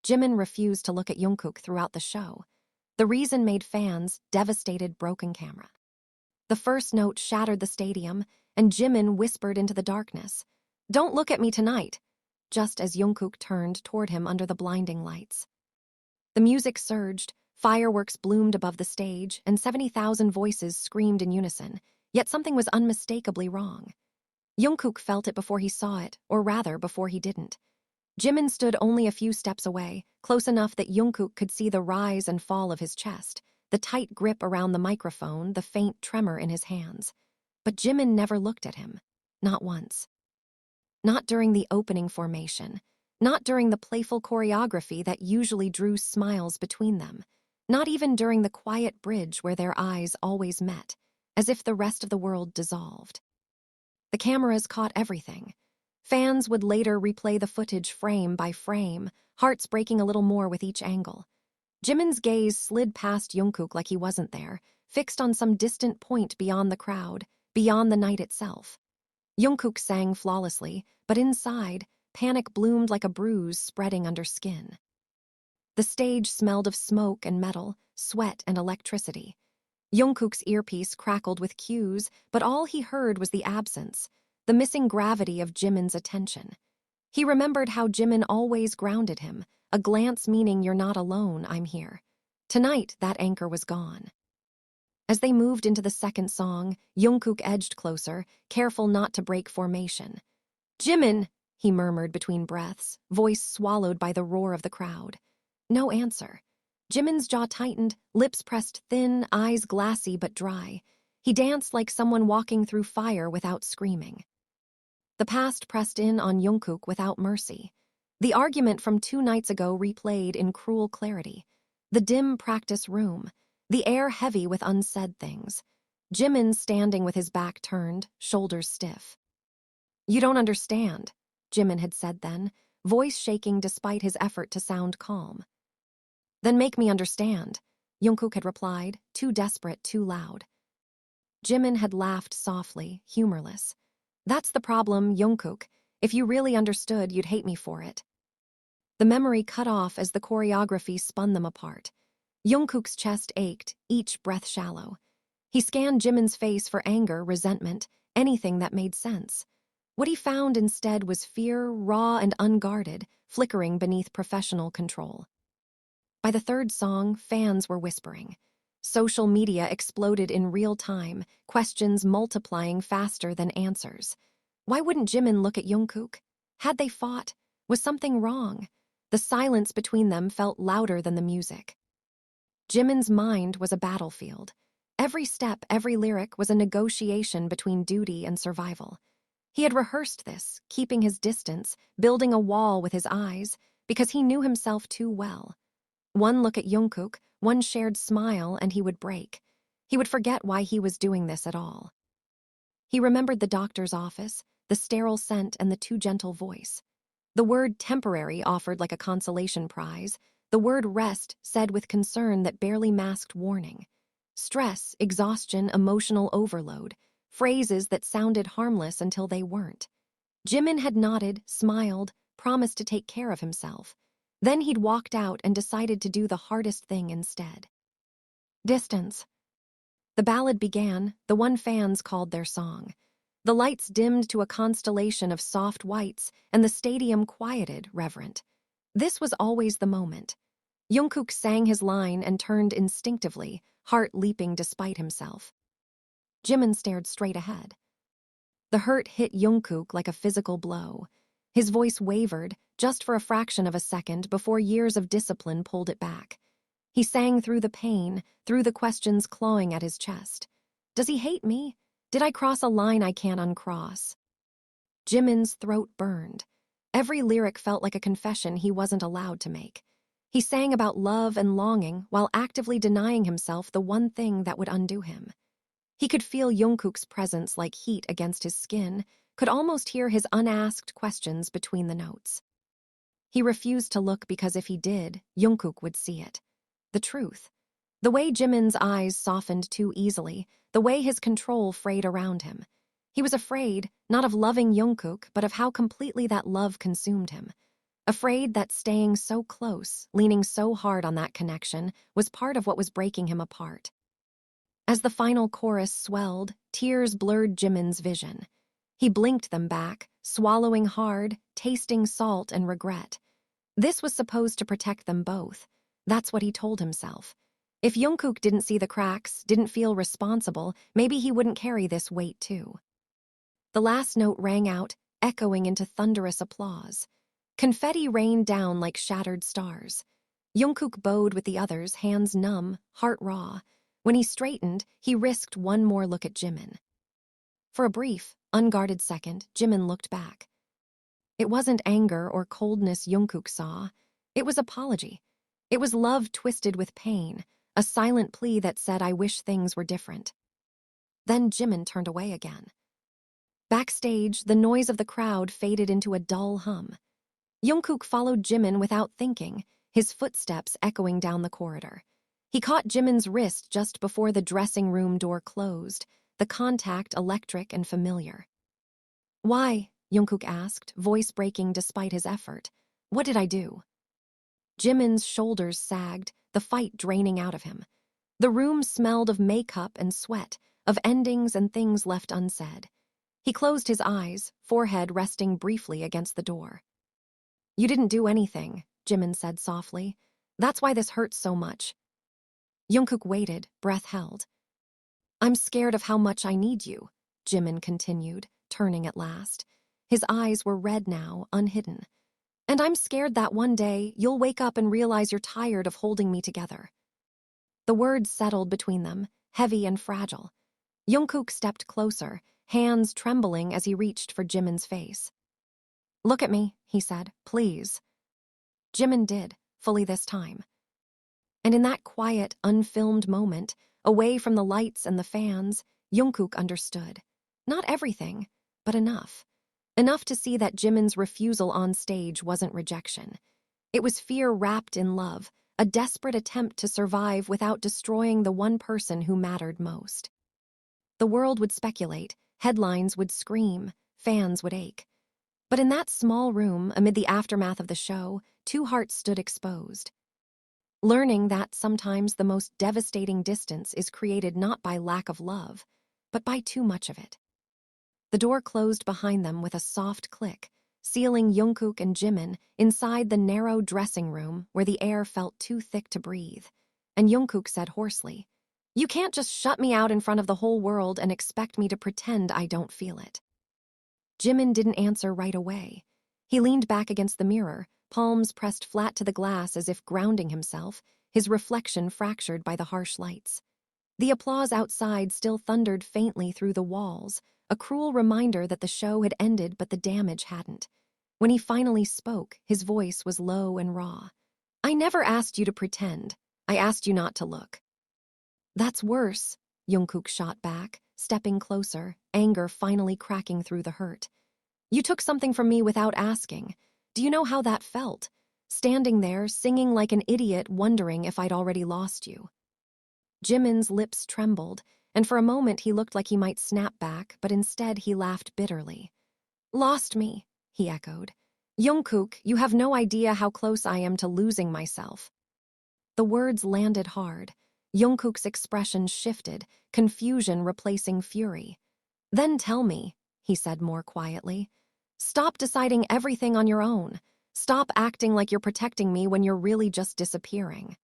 Jimin refused to look at Jungkook throughout the show. The reason made fans devastated broken camera. The first note shattered the stadium, and Jimin whispered into the darkness, "Don't look at me tonight," just as Jungkook turned toward him under the blinding lights. The music surged, fireworks bloomed above the stage, and 70,000 voices screamed in unison, yet something was unmistakably wrong. Jungkook felt it before he saw it, or rather, before he didn't. Jimin stood only a few steps away, close enough that Jungkook could see the rise and fall of his chest, the tight grip around the microphone, the faint tremor in his hands. But Jimin never looked at him. Not once. Not during the opening formation. Not during the playful choreography that usually drew smiles between them. Not even during the quiet bridge where their eyes always met, as if the rest of the world dissolved. The cameras caught everything. Fans would later replay the footage frame by frame, hearts breaking a little more with each angle. Jimin's gaze slid past Jungkook like he wasn't there, fixed on some distant point beyond the crowd, beyond the night itself. Jungkook sang flawlessly, but inside, panic bloomed like a bruise spreading under skin. The stage smelled of smoke and metal, sweat and electricity. Jungkook's earpiece crackled with cues, but all he heard was the absence, the missing gravity of Jimin's attention. He remembered how Jimin always grounded him, a glance meaning "You're not alone, I'm here." Tonight, that anchor was gone. As they moved into the second song, Jungkook edged closer, careful not to break formation. "Jimin," he murmured between breaths, voice swallowed by the roar of the crowd. No answer. Jimin's jaw tightened, lips pressed thin, eyes glassy but dry. He danced like someone walking through fire without screaming. The past pressed in on Jungkook without mercy. The argument from 2 nights ago replayed in cruel clarity. The dim practice room, the air heavy with unsaid things. Jimin standing with his back turned, shoulders stiff. "You don't understand," Jimin had said then, voice shaking despite his effort to sound calm. "Then make me understand," Jungkook had replied, too desperate, too loud. Jimin had laughed softly, humorless. "That's the problem, Jungkook. If you really understood, you'd hate me for it." The memory cut off as the choreography spun them apart. Jungkook's chest ached, each breath shallow. He scanned Jimin's face for anger, resentment, anything that made sense. What he found instead was fear, raw and unguarded, flickering beneath professional control. By the third song, fans were whispering. Social media exploded in real time, questions multiplying faster than answers. Why wouldn't Jimin look at Jungkook? Had they fought? Was something wrong? The silence between them felt louder than the music. Jimin's mind was a battlefield. Every step, every lyric was a negotiation between duty and survival. He had rehearsed this, keeping his distance, building a wall with his eyes, because he knew himself too well. One look at Jungkook, one shared smile, and he would break. He would forget why he was doing this at all. He remembered the doctor's office, the sterile scent and the too gentle voice. The word temporary offered like a consolation prize, the word rest said with concern that barely masked warning. Stress, exhaustion, emotional overload, phrases that sounded harmless until they weren't. Jimin had nodded, smiled, promised to take care of himself. Then he'd walked out and decided to do the hardest thing instead. Distance. The ballad began, the one fans called their song. The lights dimmed to a constellation of soft whites, and the stadium quieted, reverent. This was always the moment. Jungkook sang his line and turned instinctively, heart leaping despite himself. Jimin stared straight ahead. The hurt hit Jungkook like a physical blow. His voice wavered, just for a fraction of a second before years of discipline pulled it back. He sang through the pain, through the questions clawing at his chest. Does he hate me? Did I cross a line I can't uncross? Jimin's throat burned. Every lyric felt like a confession he wasn't allowed to make. He sang about love and longing while actively denying himself the one thing that would undo him. He could feel Jungkook's presence like heat against his skin, could almost hear his unasked questions between the notes. He refused to look because if he did, Jungkook would see it. The truth. The way Jimin's eyes softened too easily, the way his control frayed around him. He was afraid, not of loving Jungkook, but of how completely that love consumed him. afraid that staying so close, leaning so hard on that connection, was part of what was breaking him apart. As the final chorus swelled, tears blurred Jimin's vision. He blinked them back, swallowing hard, tasting salt and regret. This was supposed to protect them both. That's what he told himself. If Jungkook didn't see the cracks, didn't feel responsible, maybe he wouldn't carry this weight too. The last note rang out, echoing into thunderous applause. Confetti rained down like shattered stars. Jungkook bowed with the others, hands numb, heart raw. When he straightened, he risked one more look at Jimin. For a brief, unguarded second, Jimin looked back. It wasn't anger or coldness Jungkook saw. It was apology. It was love twisted with pain, a silent plea that said, "I wish things were different." Then Jimin turned away again. Backstage, the noise of the crowd faded into a dull hum. Jungkook followed Jimin without thinking, his footsteps echoing down the corridor. He caught Jimin's wrist just before the dressing room door closed, the contact electric and familiar. "Why?" Jungkook asked, voice breaking despite his effort. "What did I do?" Jimin's shoulders sagged, the fight draining out of him. The room smelled of makeup and sweat, of endings and things left unsaid. He closed his eyes, forehead resting briefly against the door. "You didn't do anything," Jimin said softly. "That's why this hurts so much." Jungkook waited, breath held. "I'm scared of how much I need you," Jimin continued, turning at last. His eyes were red now, unhidden. "And I'm scared that one day you'll wake up and realize you're tired of holding me together." The words settled between them, heavy and fragile. Jungkook stepped closer, hands trembling as he reached for Jimin's face. "Look at me," he said, "please." Jimin did, fully this time. And in that quiet, unfilmed moment, away from the lights and the fans, Jungkook understood. Not everything, but enough. Enough to see that Jimin's refusal on stage wasn't rejection. It was fear wrapped in love, a desperate attempt to survive without destroying the one person who mattered most. The world would speculate, headlines would scream, fans would ache. But in that small room, amid the aftermath of the show, two hearts stood exposed. Learning that sometimes the most devastating distance is created not by lack of love, but by too much of it. The door closed behind them with a soft click, sealing Jungkook and Jimin inside the narrow dressing room where the air felt too thick to breathe. And Jungkook said hoarsely, "You can't just shut me out in front of the whole world and expect me to pretend I don't feel it." Jimin didn't answer right away. He leaned back against the mirror, palms pressed flat to the glass as if grounding himself, his reflection fractured by the harsh lights. The applause outside still thundered faintly through the walls, a cruel reminder that the show had ended but the damage hadn't. When he finally spoke, his voice was low and raw. "I never asked you to pretend. I asked you not to look." "That's worse," Jungkook shot back, stepping closer, anger finally cracking through the hurt. "You took something from me without asking. Do you know how that felt? Standing there, singing like an idiot, wondering if I'd already lost you." Jimin's lips trembled, and for a moment he looked like he might snap back, but instead he laughed bitterly. "Lost me," he echoed. "Jungkook, you have no idea how close I am to losing myself." The words landed hard. Jungkook's expression shifted, confusion replacing fury. "Then tell me," he said more quietly. "Stop deciding everything on your own. Stop acting like you're protecting me when you're really just disappearing."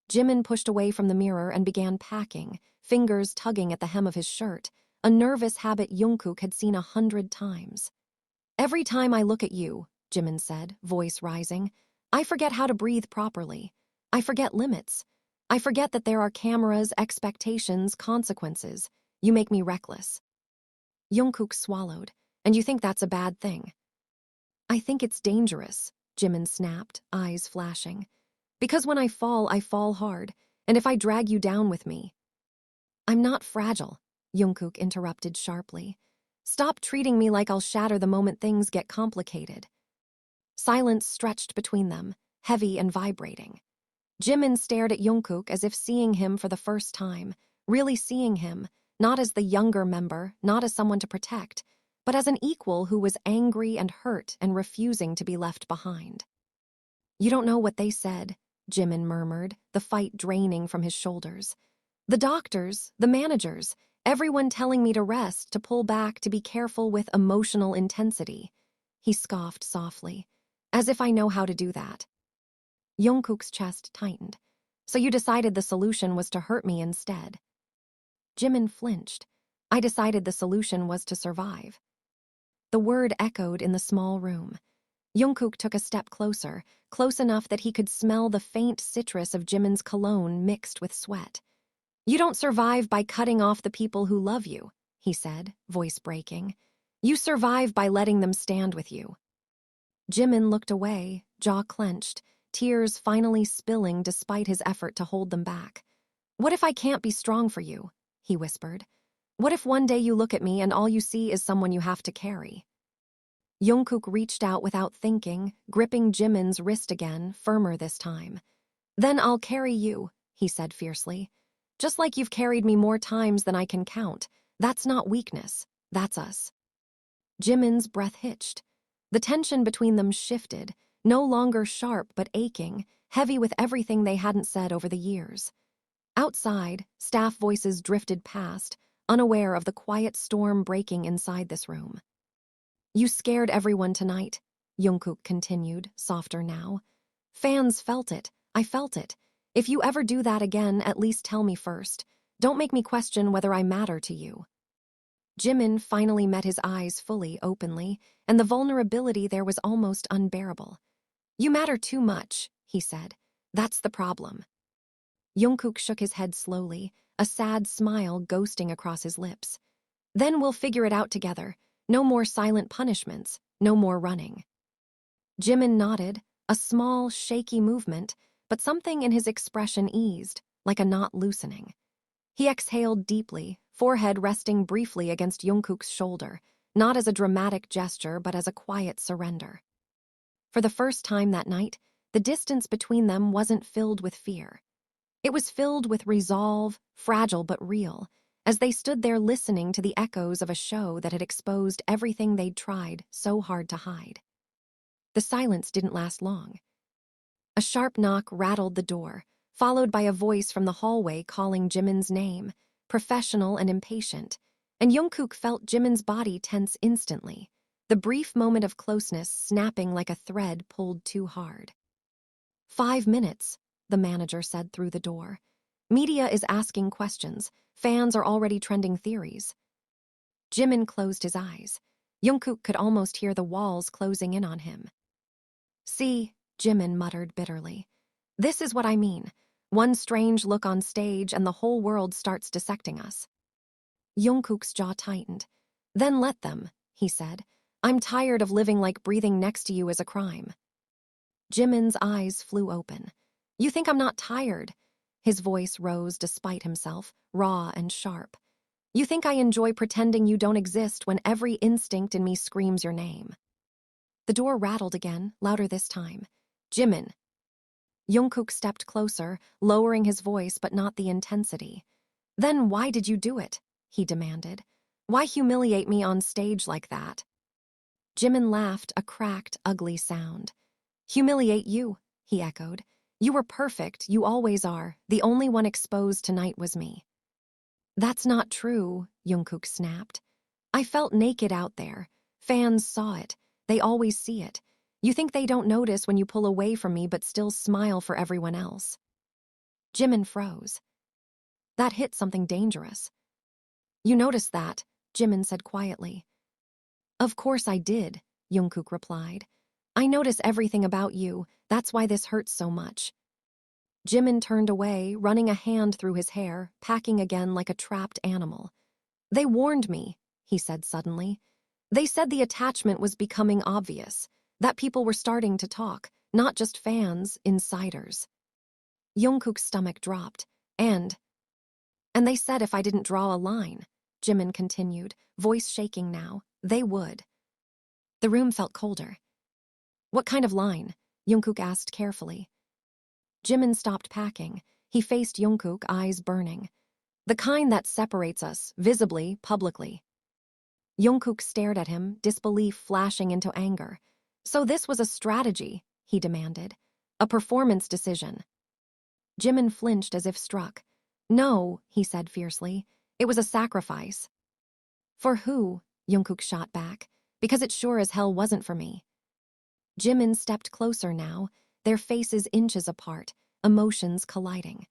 Jimin pushed away from the mirror and began packing, fingers tugging at the hem of his shirt, a nervous habit Jungkook had seen 100 times. "Every time I look at you," Jimin said, voice rising, "I forget how to breathe properly. I forget limits. I forget that there are cameras, expectations, consequences. You make me reckless." Jungkook swallowed. "And you think that's a bad thing?" "I think it's dangerous," Jimin snapped, eyes flashing. "Because when I fall hard, and if I drag you down with me—" "I'm not fragile," Jungkook interrupted sharply. "Stop treating me like I'll shatter the moment things get complicated." Silence stretched between them, heavy and vibrating. Jimin stared at Jungkook as if seeing him for the first time, really seeing him, not as the younger member, not as someone to protect, but as an equal who was angry and hurt and refusing to be left behind. "You don't know what they said," Jimin murmured, the fight draining from his shoulders. "The doctors, the managers, everyone telling me to rest, to pull back, to be careful with emotional intensity." He scoffed softly. "As if I know how to do that." Jungkook's chest tightened. "So you decided the solution was to hurt me instead?" Jimin flinched. "I decided the solution was to survive." The word echoed in the small room. Jungkook took a step closer, close enough that he could smell the faint citrus of Jimin's cologne mixed with sweat. "You don't survive by cutting off the people who love you," he said, voice breaking. "You survive by letting them stand with you." Jimin looked away, jaw clenched, tears finally spilling despite his effort to hold them back. "What if I can't be strong for you?" he whispered. "What if one day you look at me and all you see is someone you have to carry?" Jungkook reached out without thinking, gripping Jimin's wrist again, firmer this time. "Then I'll carry you," he said fiercely. "Just like you've carried me more times than I can count. That's not weakness. That's us." Jimin's breath hitched. The tension between them shifted, no longer sharp but aching, heavy with everything they hadn't said over the years. Outside, staff voices drifted past, unaware of the quiet storm breaking inside this room. "You scared everyone tonight," Jungkook continued, softer now. "Fans felt it. I felt it. If you ever do that again, at least tell me first. Don't make me question whether I matter to you." Jimin finally met his eyes fully, openly, and the vulnerability there was almost unbearable. "You matter too much," he said. "That's the problem." Jungkook shook his head slowly, a sad smile ghosting across his lips. "Then we'll figure it out together. No more silent punishments, no more running." Jimin nodded, a small, shaky movement, but something in his expression eased, like a knot loosening. He exhaled deeply, forehead resting briefly against Jungkook's shoulder, not as a dramatic gesture but as a quiet surrender. For the first time that night, the distance between them wasn't filled with fear. It was filled with resolve, fragile but real, as they stood there listening to the echoes of a show that had exposed everything they'd tried so hard to hide. The silence didn't last long. A sharp knock rattled the door, followed by a voice from the hallway calling Jimin's name, professional and impatient, and Jungkook felt Jimin's body tense instantly, the brief moment of closeness snapping like a thread pulled too hard. "5 minutes," the manager said through the door. "Media is asking questions. Fans are already trending theories." Jimin closed his eyes. Jungkook could almost hear the walls closing in on him. "See," Jimin muttered bitterly. "This is what I mean. One strange look on stage and the whole world starts dissecting us." Jungkook's jaw tightened. "Then let them," he said. "I'm tired of living like breathing next to you is a crime." Jimin's eyes flew open. "You think I'm not tired?" His voice rose despite himself, raw and sharp. "You think I enjoy pretending you don't exist when every instinct in me screams your name?" The door rattled again, louder this time. "Jimin." Jungkook stepped closer, lowering his voice but not the intensity. "Then why did you do it?" he demanded. "Why humiliate me on stage like that?" Jimin laughed, a cracked, ugly sound. "Humiliate you," he echoed. "You were perfect, you always are. The only one exposed tonight was me." "That's not true," Jungkook snapped. "I felt naked out there. Fans saw it. They always see it. You think they don't notice when you pull away from me but still smile for everyone else." Jimin froze. That hit something dangerous. "You noticed that," Jimin said quietly. "Of course I did," Jungkook replied. "I notice everything about you. That's why this hurts so much." Jimin turned away, running a hand through his hair, packing again like a trapped animal. "They warned me," he said suddenly. "They said the attachment was becoming obvious, that people were starting to talk, not just fans, insiders." Jungkook's stomach dropped, and they said if I didn't draw a line," Jimin continued, voice shaking now, "they would." The room felt colder. "What kind of line?" Jungkook asked carefully. Jimin stopped packing. He faced Jungkook, eyes burning. "The kind that separates us, visibly, publicly." Jungkook stared at him, disbelief flashing into anger. So this was a strategy, he demanded. A performance decision. Jimin flinched as if struck. No, he said fiercely. It was a sacrifice. For who? Jungkook shot back. Because it sure as hell wasn't for me. Jimin stepped closer now, their faces inches apart, emotions colliding.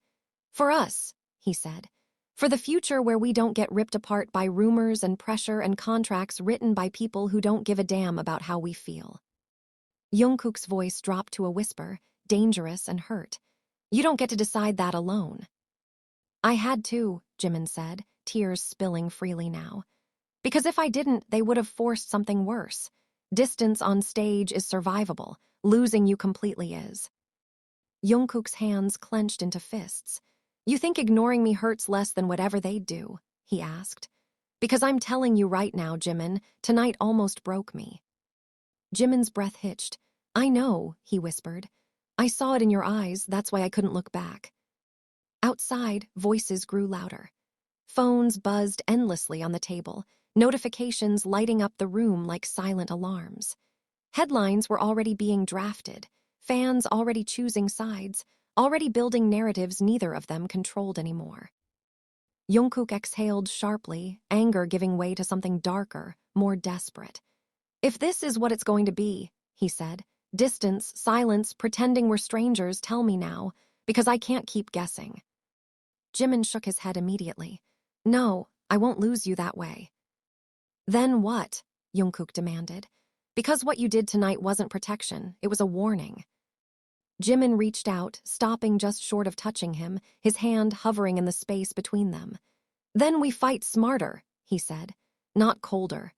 For us, he said. For the future where we don't get ripped apart by rumors and pressure and contracts written by people who don't give a damn about how we feel. Jungkook's voice dropped to a whisper, dangerous and hurt. You don't get to decide that alone. I had to, Jimin said, tears spilling freely now. Because if I didn't, they would have forced something worse. Distance on stage is survivable. Losing you completely is. Jungkook's hands clenched into fists. You think ignoring me hurts less than whatever they'd do? He asked. Because I'm telling you right now, Jimin, tonight almost broke me. Jimin's breath hitched. I know, he whispered. I saw it in your eyes, that's why I couldn't look back. Outside, voices grew louder. Phones buzzed endlessly on the table, notifications lighting up the room like silent alarms. Headlines were already being drafted, fans already choosing sides, already building narratives neither of them controlled anymore. Jungkook exhaled sharply, anger giving way to something darker, more desperate. If this is what it's going to be, he said, distance, silence, pretending we're strangers, tell me now, because I can't keep guessing. Jimin shook his head immediately. No, I won't lose you that way. Then what? Jungkook demanded. Because what you did tonight wasn't protection, it was a warning. Jimin reached out, stopping just short of touching him, his hand hovering in the space between them. Then we fight smarter, he said, not colder.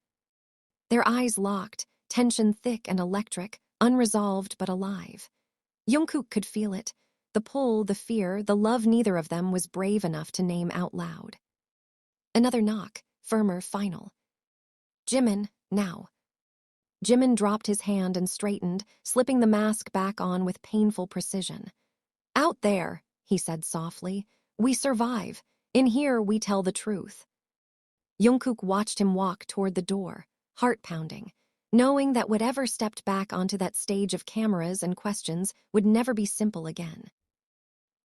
Their eyes locked, tension thick and electric, unresolved but alive. Jungkook could feel it, the pull, the fear, the love neither of them was brave enough to name out loud. Another knock, firmer, final. Jimin, now. Jimin dropped his hand and straightened, slipping the mask back on with painful precision. Out there, he said softly, we survive. In here, we tell the truth. Jungkook watched him walk toward the door, heart pounding, knowing that whatever stepped back onto that stage of cameras and questions would never be simple again.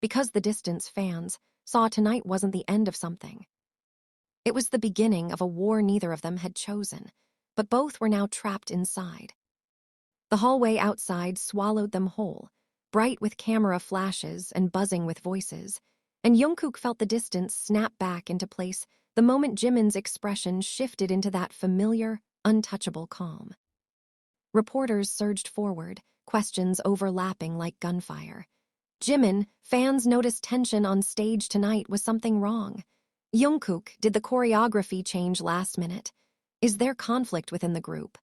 Because the distance fans saw tonight wasn't the end of something. It was the beginning of a war neither of them had chosen, but both were now trapped inside. The hallway outside swallowed them whole, bright with camera flashes and buzzing with voices, and Jungkook felt the distance snap back into place the moment Jimin's expression shifted into that familiar, untouchable calm. Reporters surged forward, questions overlapping like gunfire. Jimin, fans noticed tension on stage tonight was something wrong. Jungkook, did the choreography change last minute? Is there conflict within the group?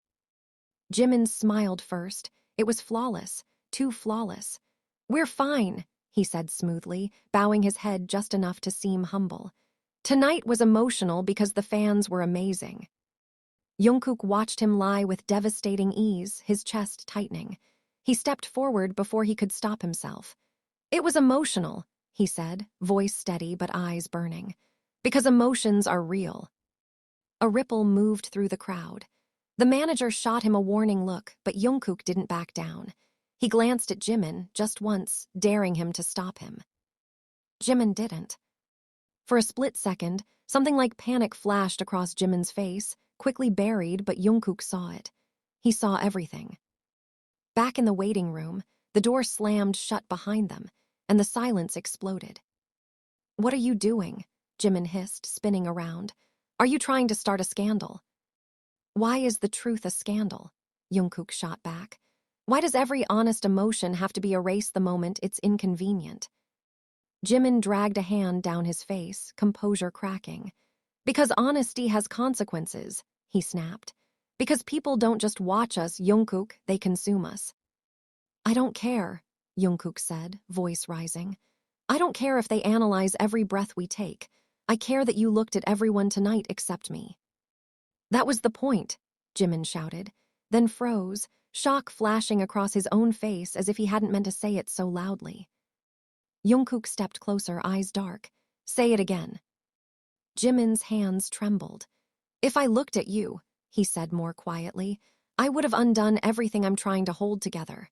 Jimin smiled first. It was flawless, too flawless. We're fine, he said smoothly, bowing his head just enough to seem humble. Tonight was emotional because the fans were amazing. Jungkook watched him lie with devastating ease, his chest tightening. He stepped forward before he could stop himself. It was emotional, he said, voice steady but eyes burning. Because emotions are real. A ripple moved through the crowd. The manager shot him a warning look, but Jungkook didn't back down. He glanced at Jimin just once, daring him to stop him. Jimin didn't. For a split second, something like panic flashed across Jimin's face, quickly buried, but Jungkook saw it. He saw everything. Back in the waiting room, the door slammed shut behind them, and the silence exploded. What are you doing? Jimin hissed, spinning around. Are you trying to start a scandal? Why is the truth a scandal? Jungkook shot back. Why does every honest emotion have to be erased the moment it's inconvenient? Jimin dragged a hand down his face, composure cracking. Because honesty has consequences, he snapped. Because people don't just watch us, Jungkook, they consume us. I don't care, Jungkook said, voice rising. I don't care if they analyze every breath we take. I care that you looked at everyone tonight except me. That was the point, Jimin shouted, then froze, shock flashing across his own face as if he hadn't meant to say it so loudly. Jungkook stepped closer, eyes dark. Say it again. Jimin's hands trembled. If I looked at you, he said more quietly. I would have undone everything I'm trying to hold together.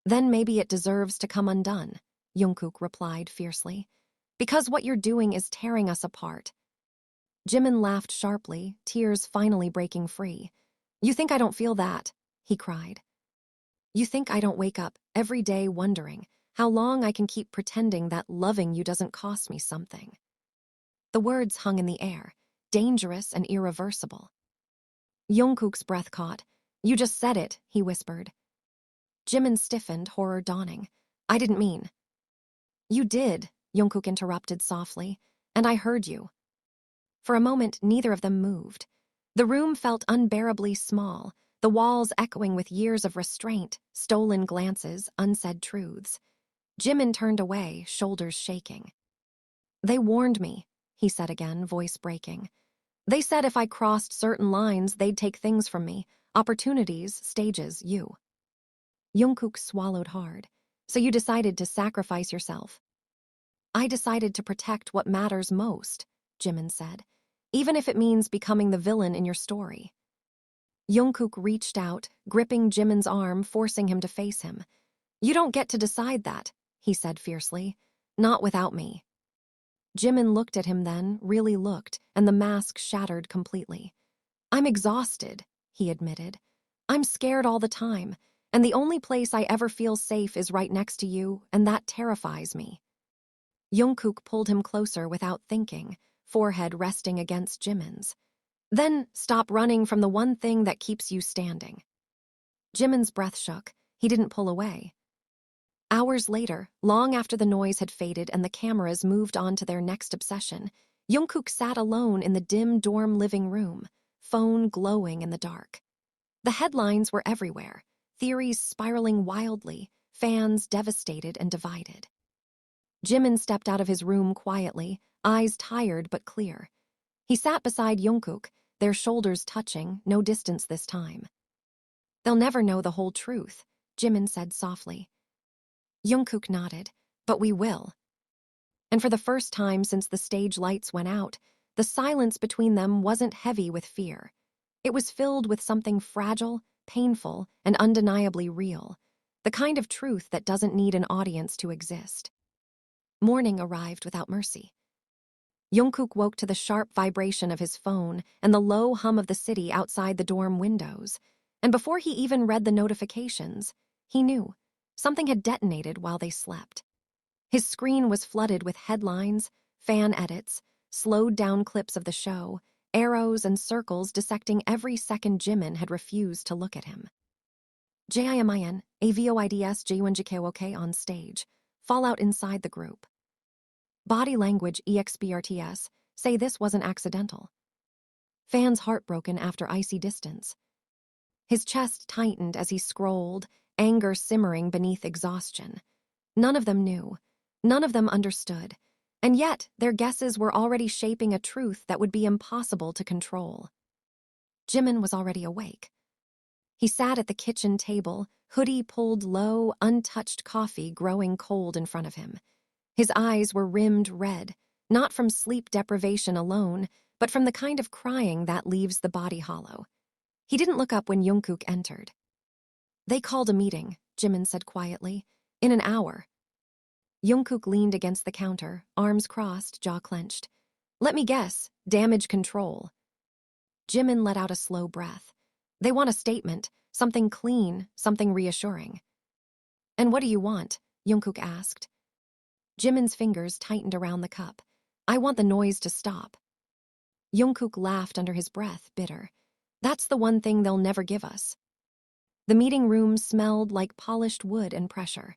Then maybe it deserves to come undone, Jungkook replied fiercely. Because what you're doing is tearing us apart. Jimin laughed sharply, tears finally breaking free. You think I don't feel that? He cried. You think I don't wake up every day wondering how long I can keep pretending that loving you doesn't cost me something? The words hung in the air, dangerous and irreversible. Jungkook's breath caught. You just said it, he whispered. Jimin stiffened, horror dawning. I didn't mean. You did, Jungkook interrupted softly, and I heard you. For a moment, neither of them moved. The room felt unbearably small, the walls echoing with years of restraint, stolen glances, unsaid truths. Jimin turned away, shoulders shaking. They warned me, he said again, voice breaking. They said if I crossed certain lines, they'd take things from me, opportunities, stages, you. Jungkook swallowed hard. So you decided to sacrifice yourself. I decided to protect what matters most, Jimin said, even if it means becoming the villain in your story. Jungkook reached out, gripping Jimin's arm, forcing him to face him. You don't get to decide that, he said fiercely. Not without me. Jimin looked at him then, really looked, and the mask shattered completely. I'm exhausted, he admitted. I'm scared all the time, and the only place I ever feel safe is right next to you, and that terrifies me. Jungkook pulled him closer without thinking, forehead resting against Jimin's. Then stop running from the one thing that keeps you standing. Jimin's breath shook. He didn't pull away. Hours later, long after the noise had faded and the cameras moved on to their next obsession, Jungkook sat alone in the dim dorm living room, phone glowing in the dark. The headlines were everywhere, theories spiraling wildly, fans devastated and divided. Jimin stepped out of his room quietly, eyes tired but clear. He sat beside Jungkook, their shoulders touching, no distance this time. They'll never know the whole truth, Jimin said softly. Jungkook nodded, but we will. And for the first time since the stage lights went out, the silence between them wasn't heavy with fear. It was filled with something fragile, painful, and undeniably real, the kind of truth that doesn't need an audience to exist. Morning arrived without mercy. Jungkook woke to the sharp vibration of his phone and the low hum of the city outside the dorm windows, and before he even read the notifications, he knew something had detonated while they slept. His screen was flooded with headlines, fan edits, slowed-down clips of the show, arrows and circles dissecting every second Jimin had refused to look at him. Jimin, avoids jungkook on stage, fallout inside the group. Body language experts say this wasn't accidental. Fans heartbroken after icy distance. His chest tightened as he scrolled, anger simmering beneath exhaustion. None of them knew. None of them understood. And yet, their guesses were already shaping a truth that would be impossible to control. Jimin was already awake. He sat at the kitchen table, hoodie pulled low, untouched coffee growing cold in front of him. His eyes were rimmed red, not from sleep deprivation alone, but from the kind of crying that leaves the body hollow. He didn't look up when Jungkook entered. They called a meeting, Jimin said quietly. In an hour. Jungkook leaned against the counter, arms crossed, jaw clenched. Let me guess, damage control. Jimin let out a slow breath. They want a statement, something clean, something reassuring. And what do you want? Jungkook asked. Jimin's fingers tightened around the cup. I want the noise to stop. Jungkook laughed under his breath, bitter. That's the one thing they'll never give us. The meeting room smelled like polished wood and pressure.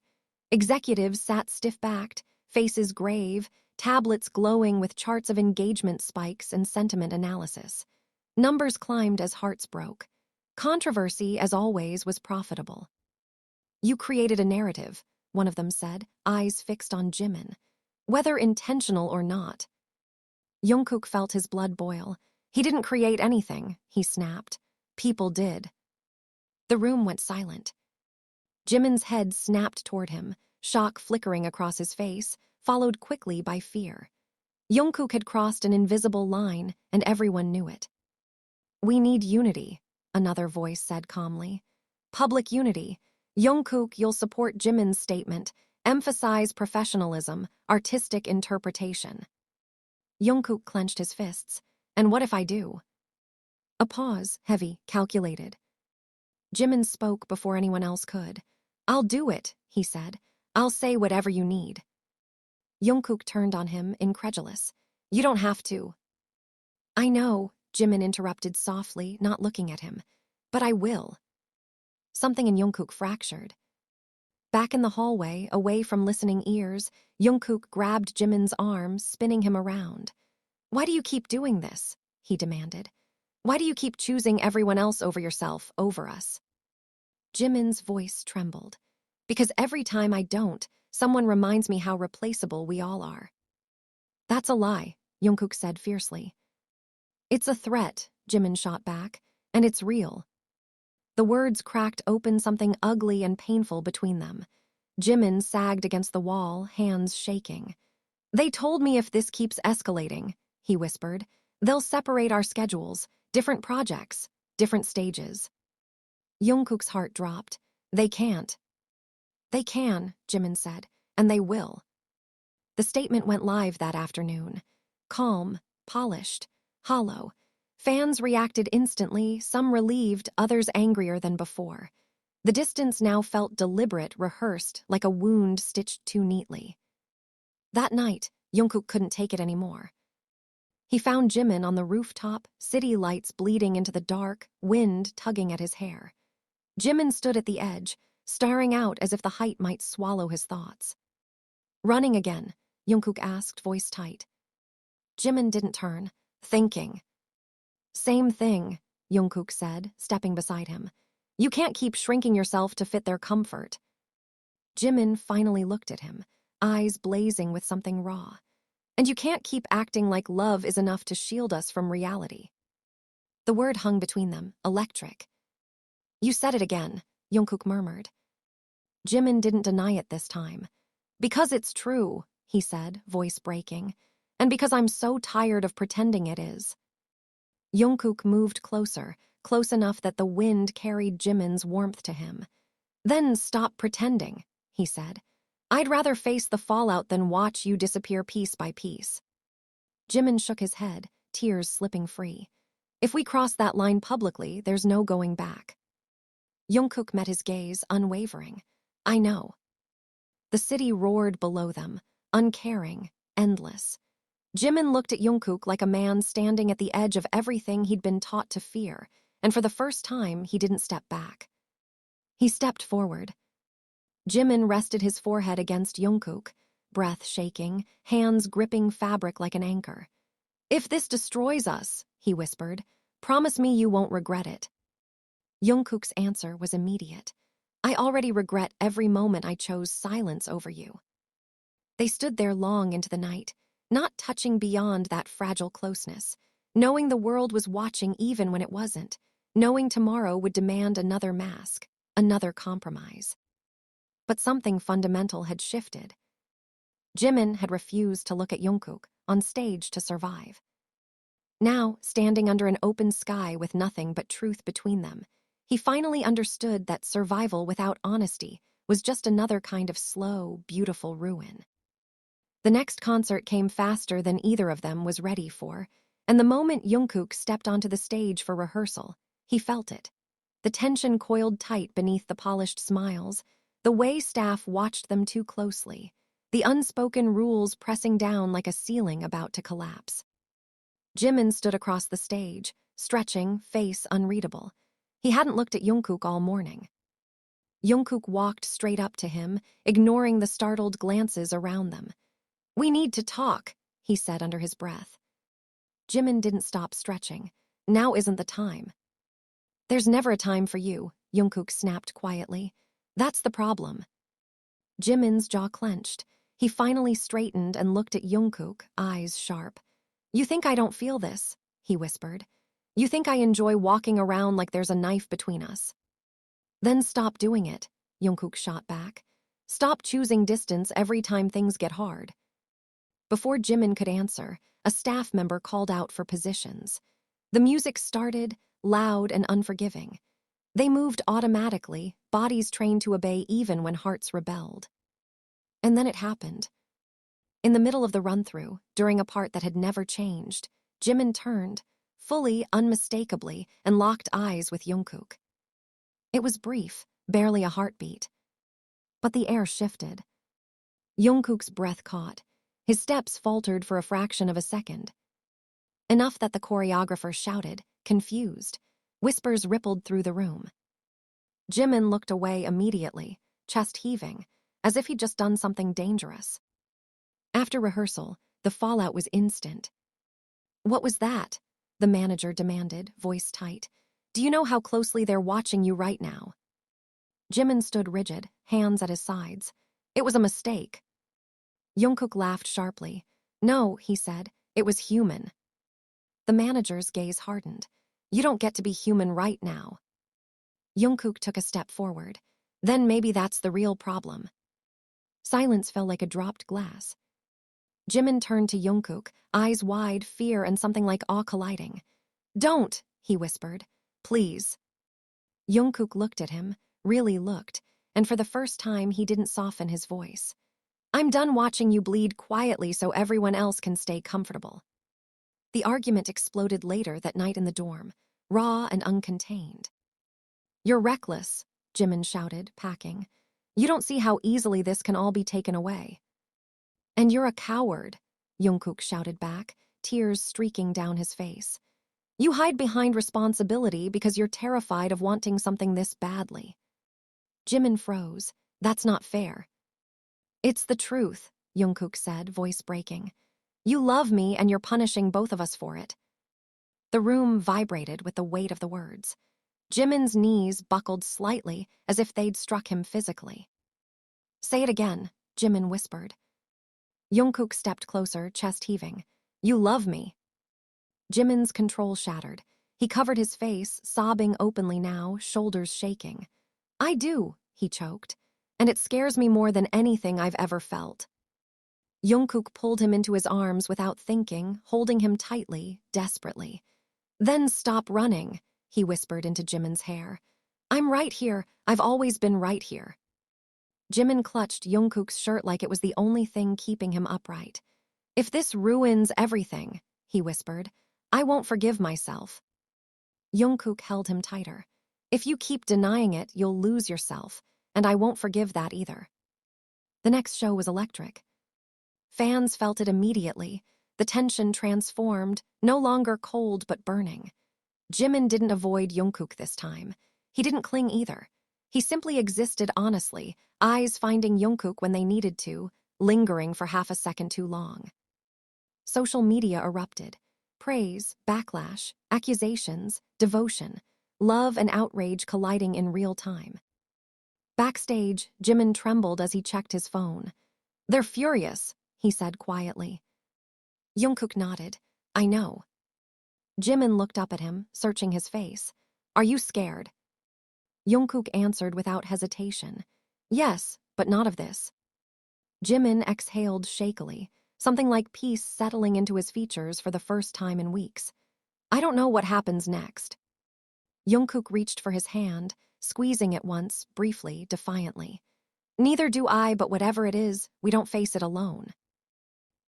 Executives sat stiff-backed, faces grave, tablets glowing with charts of engagement spikes and sentiment analysis. Numbers climbed as hearts broke. Controversy, as always, was profitable. You created a narrative, one of them said, eyes fixed on Jimin. Whether intentional or not. Jungkook felt his blood boil. He didn't create anything, he snapped. People did. The room went silent. Jimin's head snapped toward him, shock flickering across his face, followed quickly by fear. Jungkook had crossed an invisible line, and everyone knew it. We need unity, another voice said calmly. Public unity. Jungkook, you'll support Jimin's statement. Emphasize professionalism, artistic interpretation. Jungkook clenched his fists. And what if I do? A pause, heavy, calculated. Jimin spoke before anyone else could. I'll do it, he said. I'll say whatever you need. Jungkook turned on him, incredulous. You don't have to. I know, Jimin interrupted softly, not looking at him. But I will. Something in Jungkook fractured. Back in the hallway, away from listening ears, Jungkook grabbed Jimin's arm, spinning him around. Why do you keep doing this? He demanded. Why do you keep choosing everyone else over yourself, over us? Jimin's voice trembled. Because every time I don't, someone reminds me how replaceable we all are. That's a lie, Jungkook said fiercely. It's a threat, Jimin shot back, and it's real. The words cracked open something ugly and painful between them. Jimin sagged against the wall, hands shaking. They told me if this keeps escalating, he whispered, they'll separate our schedules, different projects, different stages. Jungkook's heart dropped. They can't. They can, Jimin said, and they will. The statement went live that afternoon. Calm, polished, hollow. Fans reacted instantly, some relieved, others angrier than before. The distance now felt deliberate, rehearsed, like a wound stitched too neatly. That night, Jungkook couldn't take it anymore. He found Jimin on the rooftop, city lights bleeding into the dark, wind tugging at his hair. Jimin stood at the edge, staring out as if the height might swallow his thoughts. Running again, Jungkook asked, voice tight. Jimin didn't turn, thinking. Same thing, Jungkook said, stepping beside him. You can't keep shrinking yourself to fit their comfort. Jimin finally looked at him, eyes blazing with something raw. And you can't keep acting like love is enough to shield us from reality. The word hung between them, electric. You said it again, Jungkook murmured. Jimin didn't deny it this time. Because it's true, he said, voice breaking. And because I'm so tired of pretending it is. Jungkook moved closer, close enough that the wind carried Jimin's warmth to him. Then stop pretending, he said. I'd rather face the fallout than watch you disappear piece by piece. Jimin shook his head, tears slipping free. If we cross that line publicly, there's no going back. Jungkook met his gaze, unwavering. I know. The city roared below them, uncaring, endless. Jimin looked at Jungkook like a man standing at the edge of everything he'd been taught to fear, and for the first time, he didn't step back. He stepped forward. Jimin rested his forehead against Jungkook, breath shaking, hands gripping fabric like an anchor. If this destroys us, he whispered, promise me you won't regret it. Jungkook's answer was immediate. I already regret every moment I chose silence over you. They stood there long into the night, not touching beyond that fragile closeness, knowing the world was watching even when it wasn't, knowing tomorrow would demand another mask, another compromise. But something fundamental had shifted. Jimin had refused to look at Jungkook on stage to survive. Now, standing under an open sky with nothing but truth between them, he finally understood that survival without honesty was just another kind of slow, beautiful ruin. The next concert came faster than either of them was ready for, and the moment Jungkook stepped onto the stage for rehearsal, he felt it. The tension coiled tight beneath the polished smiles, the way staff watched them too closely, the unspoken rules pressing down like a ceiling about to collapse. Jimin stood across the stage, stretching, face unreadable. He hadn't looked at Jungkook all morning. Jungkook walked straight up to him, ignoring the startled glances around them. We need to talk, he said under his breath. Jimin didn't stop stretching. Now isn't the time. There's never a time for you, Jungkook snapped quietly. That's the problem. Jimin's jaw clenched. He finally straightened and looked at Jungkook, eyes sharp. You think I don't feel this, he whispered. You think I enjoy walking around like there's a knife between us. Then stop doing it, Jungkook shot back. Stop choosing distance every time things get hard. Before Jimin could answer, a staff member called out for positions. The music started, loud and unforgiving. They moved automatically, bodies trained to obey even when hearts rebelled. And then it happened. In the middle of the run-through, during a part that had never changed, Jimin turned, fully, unmistakably, and locked eyes with Jungkook. It was brief, barely a heartbeat. But the air shifted. Jungkook's breath caught. His steps faltered for a fraction of a second. Enough that the choreographer shouted, confused. Whispers rippled through the room. Jimin looked away immediately, chest heaving, as if he'd just done something dangerous. After rehearsal, the fallout was instant. "What was that?" the manager demanded, voice tight. "Do you know how closely they're watching you right now?" Jimin stood rigid, hands at his sides. "It was a mistake." Jungkook laughed sharply. "No," he said, "it was human." The manager's gaze hardened. "You don't get to be human right now." Jungkook took a step forward. "Then maybe that's the real problem." Silence fell like a dropped glass. Jimin turned to Jungkook, eyes wide, fear and something like awe colliding. "Don't," he whispered. "Please." Jungkook looked at him, really looked, and for the first time he didn't soften his voice. "I'm done watching you bleed quietly so everyone else can stay comfortable." The argument exploded later that night in the dorm, raw and uncontained. "You're reckless," Jimin shouted, packing. "You don't see how easily this can all be taken away." "And you're a coward," Jungkook shouted back, tears streaking down his face. "You hide behind responsibility because you're terrified of wanting something this badly." Jimin froze. "That's not fair." "It's the truth," Jungkook said, voice breaking. "You love me and you're punishing both of us for it." The room vibrated with the weight of the words. Jimin's knees buckled slightly as if they'd struck him physically. "Say it again," Jimin whispered. Jungkook stepped closer, chest heaving. "You love me." Jimin's control shattered. He covered his face, sobbing openly now, shoulders shaking. "I do," he choked, "and it scares me more than anything I've ever felt." Jungkook pulled him into his arms without thinking, holding him tightly, desperately. "Then stop running," he whispered into Jimin's hair. "I'm right here. I've always been right here." Jimin clutched Jungkook's shirt like it was the only thing keeping him upright. "If this ruins everything," he whispered, "I won't forgive myself." Jungkook held him tighter. "If you keep denying it, you'll lose yourself, and I won't forgive that either." The next show was electric. Fans felt it immediately. The tension transformed, no longer cold but burning. Jimin didn't avoid Jungkook this time. He didn't cling either. He simply existed honestly, eyes finding Jungkook when they needed to, lingering for half a second too long. Social media erupted. Praise, backlash, accusations, devotion, love and outrage colliding in real time. Backstage, Jimin trembled as he checked his phone. "They're furious," he said quietly. Jungkook nodded. "I know." Jimin looked up at him, searching his face. "Are you scared?" Jungkook answered without hesitation. "Yes, but not of this." Jimin exhaled shakily, something like peace settling into his features for the first time in weeks. "I don't know what happens next." Jungkook reached for his hand, squeezing it once, briefly, defiantly. "Neither do I, but whatever it is, we don't face it alone."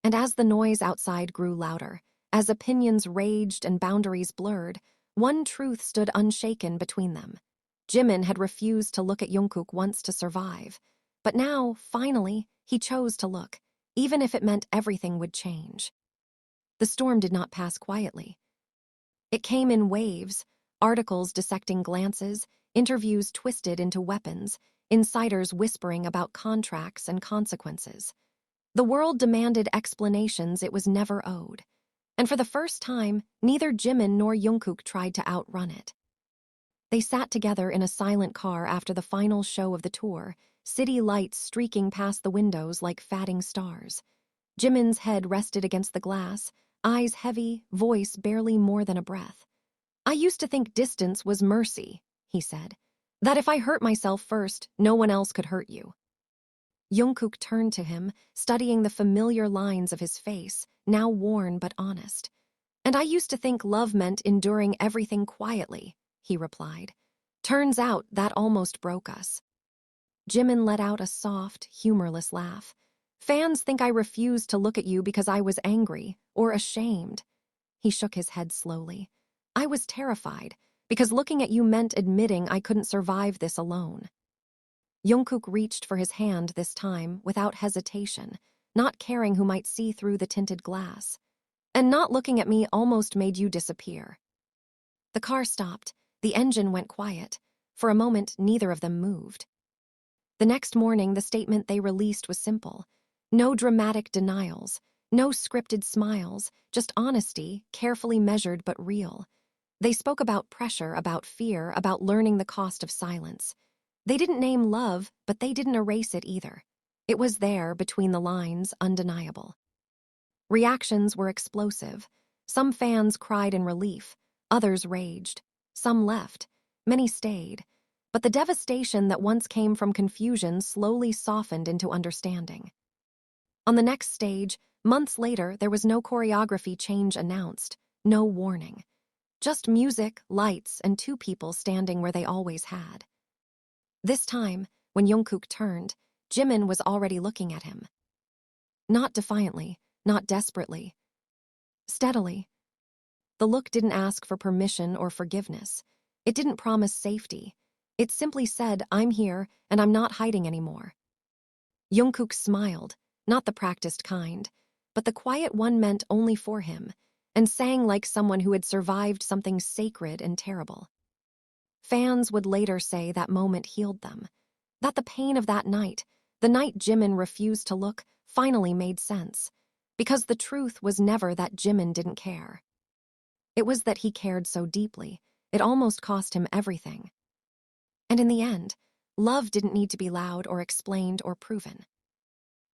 And as the noise outside grew louder, as opinions raged and boundaries blurred, one truth stood unshaken between them. Jimin had refused to look at Jungkook once to survive, but now, finally, he chose to look, even if it meant everything would change. The storm did not pass quietly. It came in waves, articles dissecting glances, interviews twisted into weapons, insiders whispering about contracts and consequences. The world demanded explanations it was never owed. And for the first time, neither Jimin nor Jungkook tried to outrun it. They sat together in a silent car after the final show of the tour, city lights streaking past the windows like fatting stars. Jimin's head rested against the glass, eyes heavy, voice barely more than a breath. "I used to think distance was mercy," he said. "That if I hurt myself first, no one else could hurt you." Jungkook turned to him, studying the familiar lines of his face, now worn but honest. And I used to think love meant enduring everything quietly, he replied. Turns out that almost broke us. Jimin let out a soft, humorless laugh. Fans think I refused to look at you because I was angry or ashamed. He shook his head slowly. I was terrified because looking at you meant admitting I couldn't survive this alone. Jungkook reached for his hand this time without hesitation, not caring who might see through the tinted glass. And not looking at me almost made you disappear. The car stopped. The engine went quiet. For a moment, neither of them moved. The next morning, the statement they released was simple. No dramatic denials, no scripted smiles, just honesty, carefully measured but real. They spoke about pressure, about fear, about learning the cost of silence. They didn't name love, but they didn't erase it either. It was there, between the lines, undeniable. Reactions were explosive. Some fans cried in relief, others raged. Some left, many stayed. But the devastation that once came from confusion slowly softened into understanding. On the next stage, months later, there was no choreography change announced, no warning. Just music, lights, and two people standing where they always had. This time, when Jungkook turned, Jimin was already looking at him. Not defiantly, not desperately. Steadily. The look didn't ask for permission or forgiveness. It didn't promise safety. It simply said, I'm here, and I'm not hiding anymore. Jungkook smiled, not the practiced kind, but the quiet one meant only for him, and sang like someone who had survived something sacred and terrible. Fans would later say that moment healed them, that the pain of that night, the night Jimin refused to look, finally made sense, because the truth was never that Jimin didn't care. It was that he cared so deeply, it almost cost him everything. And in the end, love didn't need to be loud or explained or proven.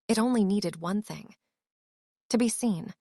It only needed one thing: to be seen.